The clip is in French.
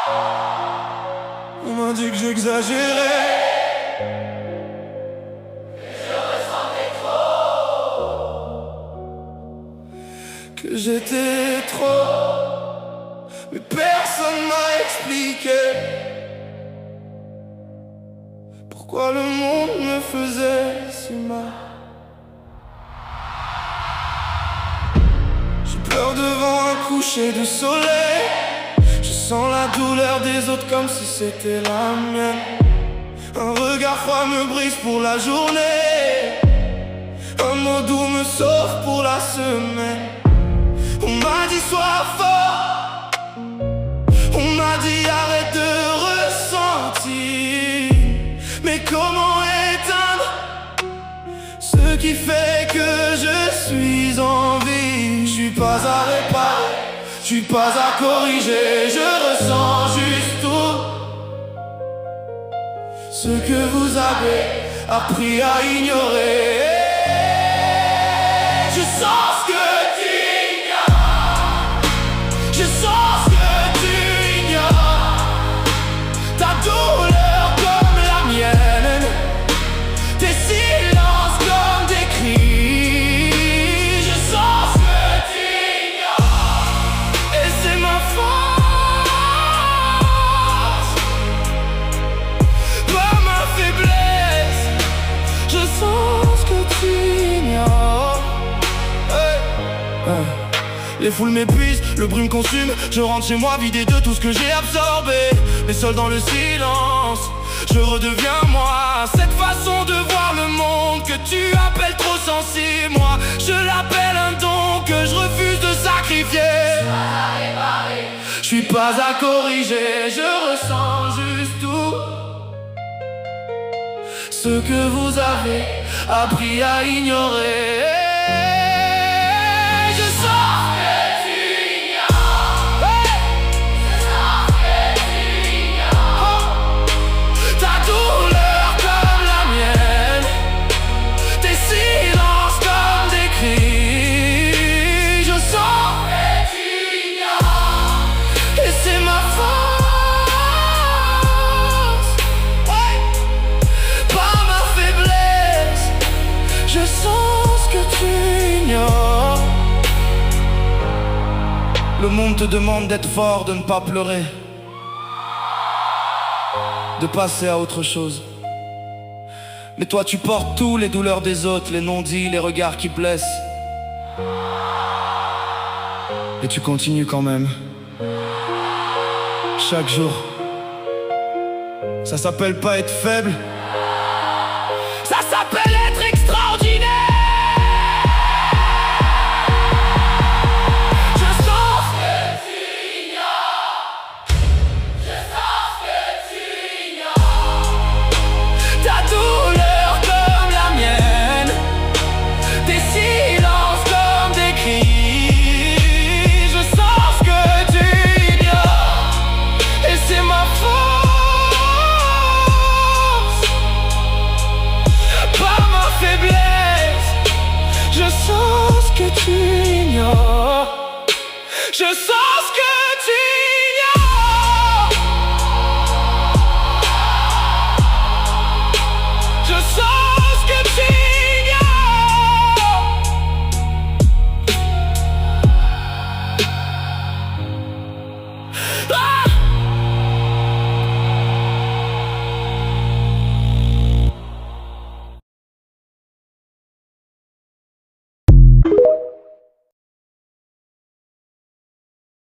On m'a dit que j'exagérais, que j'étais trop, mais personne m'a expliqué pourquoi le monde me faisait si mal. Je pleure devant un coucher de soleil, je sens la douleur des autres comme si c'était la mienne. Un regard froid me brise pour la journée, un mot doux me sauve pour la semaine. On m'a dit sois fort, on m'a dit arrête de ressentir. Mais comment éteindre ce qui fait que je suis en vie? Je suis pas à réparer, je suis pas à corriger, je ressens juste tout ce que vous avez appris à ignorer. Je sens ce que tu ignores, je sens ce que tu ignores. Ta douleur comme la mienne, tes silences comme des cris. Je sens ce que tu ignores, et c'est ma force, pas ma faiblesse. Je sens ce que tu ignores. Les foules m'épuisent, le bruit me consume. Je rentre chez moi vidé de tout ce que j'ai absorbé. Mais seul dans le silence, je redeviens moi. Cette façon de voir le monde que tu appelles trop sensible, moi je l'appelle un don que je refuse de sacrifier. Je suis pas à corriger, je ressens juste tout ce que vous avez appris à ignorer. Je sens ce que tu ignores. Le monde te demande d'être fort, de ne pas pleurer, de passer à autre chose. Mais toi tu portes tous les douleurs des autres, les non-dits, les regards qui blessent. Et tu continues quand même, chaque jour. Ça s'appelle pas être faible, ça s'appelle être extraordinaire. Je sens ce que tu ignores, je sens ce que tu ignores. Ta douleur comme la mienne, tes silences comme des cris. Je sens ce que tu ignores, et c'est ma faute. Je sens ce que tu ignores. Je sens